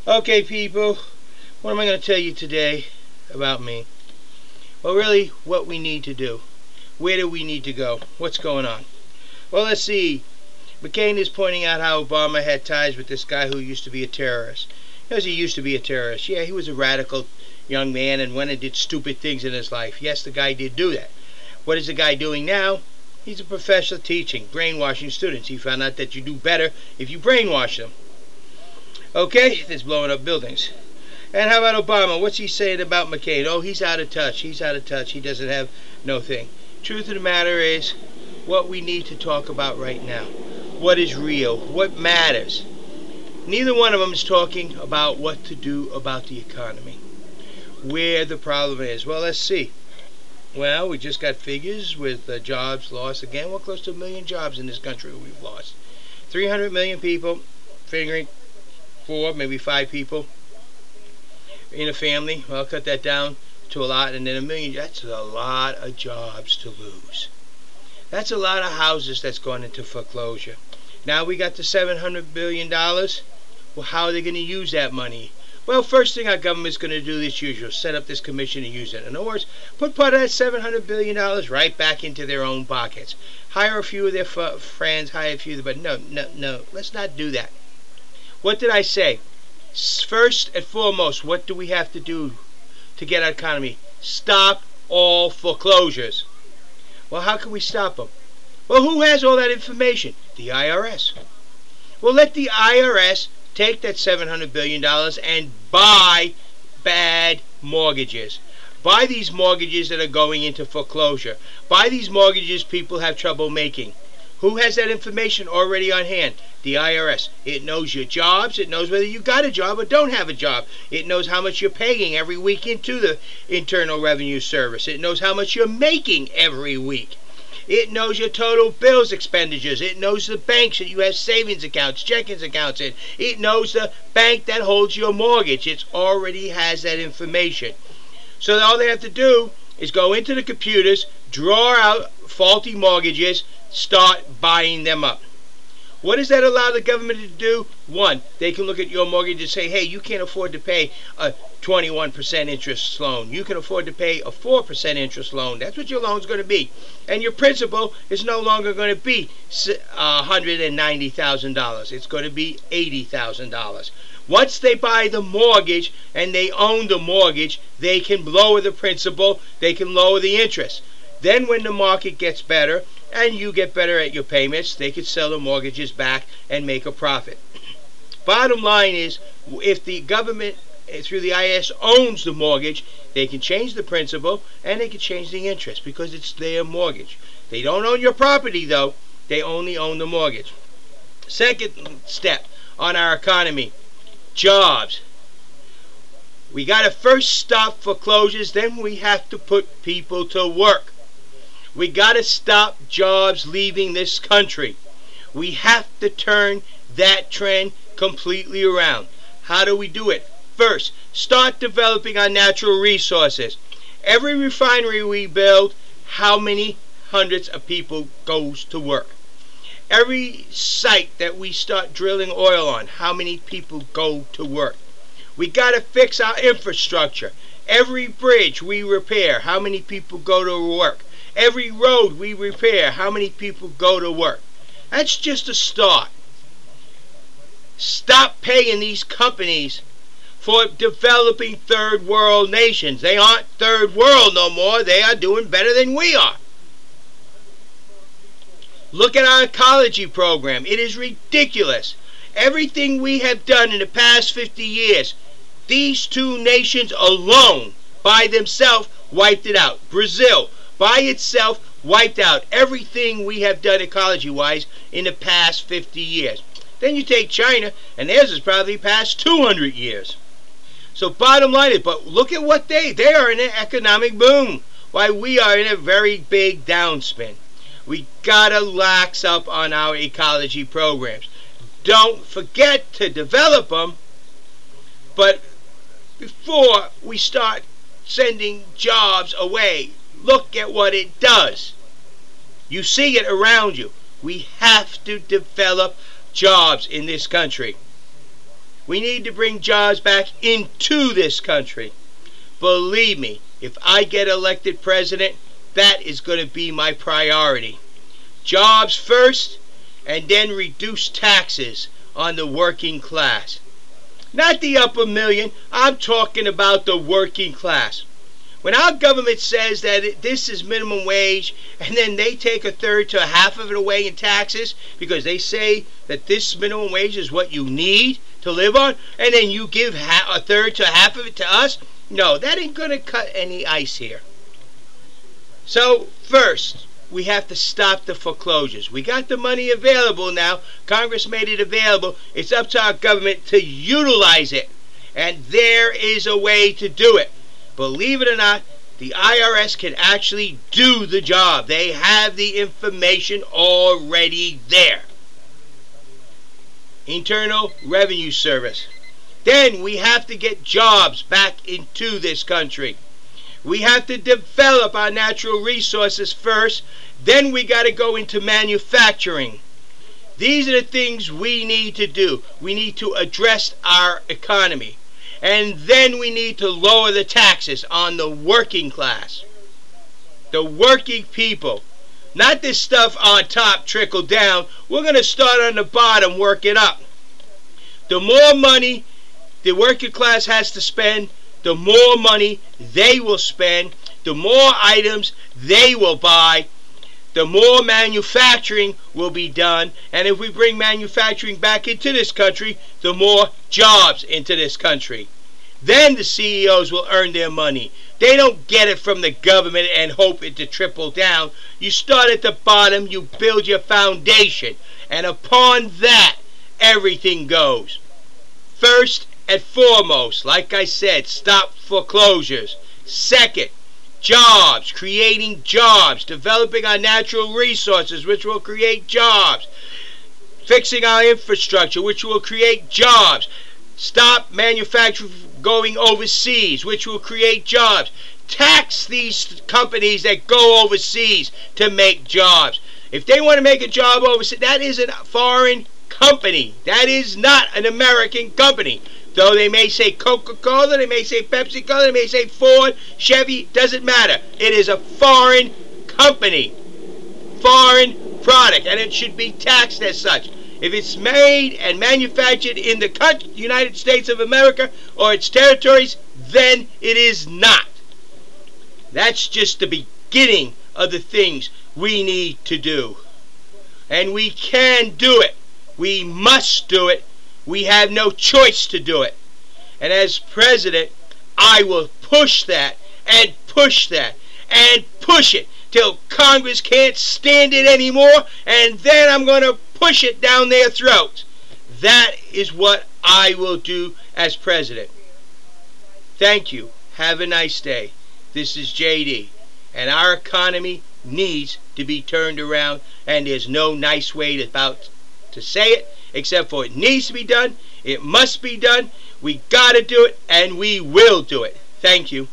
Okay, people, what am I going to tell you today about me? Well, really, what we need to do. Where do we need to go? What's going on? Well, let's see. McCain is pointing out how Obama had ties with this guy who used to be a terrorist. Because he used to be a terrorist. Yeah, he was a radical young man and went and did stupid things in his life. Yes, the guy did do that. What is the guy doing now? He's a professor teaching, brainwashing students. He found out that you do better if you brainwash them. Okay, that's blowing up buildings. And how about Obama? What's he saying about McCain? Oh, he's out of touch. He's out of touch. He doesn't have no thing. Truth of the matter is, what we need to talk about right now. What is real? What matters? Neither one of them is talking about what to do about the economy. Where the problem is. Well, let's see. Well, we just got figures with jobs lost. Again, we're close to 1 million jobs in this country we've lost. 300 million people, figuring 4, maybe 5 people in a family. Well, I'll cut that down to a lot, and then 1 million. That's a lot of jobs to lose. That's a lot of houses that's gone into foreclosure. Now we got the $700 billion. Well, how are they going to use that money? Well, first thing our government's going to do as usual, set up this commission and use it. In other words, put part of that $700 billion right back into their own pockets. Hire a few of their friends, hire a few, but no, let's not do that. What did I say? First and foremost, what do we have to do to get our economy? Stop all foreclosures. Well, how can we stop them? Well, who has all that information? The IRS. Well, let the IRS take that $700 billion and buy bad mortgages. Buy these mortgages that are going into foreclosure. Buy these mortgages people have trouble making. Who has that information already on hand? The IRS. It knows your jobs. It knows whether you got a job or don't have a job. It knows how much you're paying every week into the Internal Revenue Service. It knows how much you're making every week. It knows your total bills expenditures. It knows the banks that you have savings accounts, checkings accounts in. It knows the bank that holds your mortgage. It already has that information. So all they have to do is go into the computers, draw out faulty mortgages, start buying them up. What does that allow the government to do? One, they can look at your mortgage and say, hey, you can't afford to pay a 21% interest loan. You can afford to pay a 4% interest loan. That's what your loan's going to be. And your principal is no longer going to be $190,000. It's going to be $80,000. Once they buy the mortgage and they own the mortgage, they can lower the principal, they can lower the interest. Then when the market gets better and you get better at your payments, they can sell the mortgages back and make a profit. Bottom line is, if the government through the IRS owns the mortgage, they can change the principal and they can change the interest because it's their mortgage. They don't own your property though, they only own the mortgage. Second step on our economy, jobs. We got to first stop foreclosures, then we have to put people to work. We got to stop jobs leaving this country. We have to turn that trend completely around. How do we do it? First, start developing our natural resources. Every refinery we build, how many hundreds of people goes to work? Every site that we start drilling oil on, how many people go to work? We got to fix our infrastructure. Every bridge we repair, how many people go to work? Every road we repair, how many people go to work? That's just a start. Stop paying these companies for developing third world nations. They aren't third world no more. They are doing better than we are. Look at our ecology program. It is ridiculous. Everything we have done in the past 50 years, these two nations alone, by themselves, wiped it out. Brazil, by itself, wiped out everything we have done ecology-wise in the past 50 years. Then you take China, and theirs is probably past 200 years. So bottom line is, but look at what they are in an economic boom, while we are in a very big downspin. We gotta lax up on our ecology programs. Don't forget to develop them, but before we start sending jobs away, look at what it does. You see it around you. We have to develop jobs in this country. We need to bring jobs back into this country. Believe me, if I get elected president, that is going to be my priority. Jobs first, and then reduce taxes on the working class. Not the upper million, I'm talking about the working class. When our government says that this is minimum wage, and then they take a third to a half of it away in taxes because they say that this minimum wage is what you need to live on, and then you give a third to half of it to us, no, that ain't going to cut any ice here. So first, we have to stop the foreclosures. We got the money available now. Congress made it available. It's up to our government to utilize it. And there is a way to do it. Believe it or not, the IRS can actually do the job. They have the information already there. Internal Revenue Service. Then we have to get jobs back into this country. We have to develop our natural resources first. Then we got to go into manufacturing. These are the things we need to do. We need to address our economy. And then we need to lower the taxes on the working class. The working people. Not this stuff on top trickle down. We're going to start on the bottom, work it up. The more money the working class has to spend, the more money they will spend, the more items they will buy, the more manufacturing will be done, and if we bring manufacturing back into this country, the more jobs into this country. Then the CEOs will earn their money. They don't get it from the government and hope it to trickle down. You start at the bottom, you build your foundation, and upon that, everything goes. First and foremost, like I said, stop foreclosures. Second, jobs, creating jobs, developing our natural resources, which will create jobs, fixing our infrastructure, which will create jobs, stop manufacturing going overseas, which will create jobs, tax these companies that go overseas to make jobs. If they want to make a job overseas, that is a foreign company. That is not an American company. Though they may say Coca-Cola, they may say Pepsi-Cola, they may say Ford, Chevy, doesn't matter. It is a foreign company, foreign product, and it should be taxed as such. If it's made and manufactured in the United States of America or its territories, then it is not. That's just the beginning of the things we need to do. And we can do it. We must do it. We have no choice to do it. And as president, I will push that and push that and push it till Congress can't stand it anymore, and then I'm going to push it down their throats. That is what I will do as president. Thank you. Have a nice day. This is JD, and our economy needs to be turned around, and there's no nice way to say it, except for it needs to be done, it must be done, we gotta do it, and we will do it. Thank you.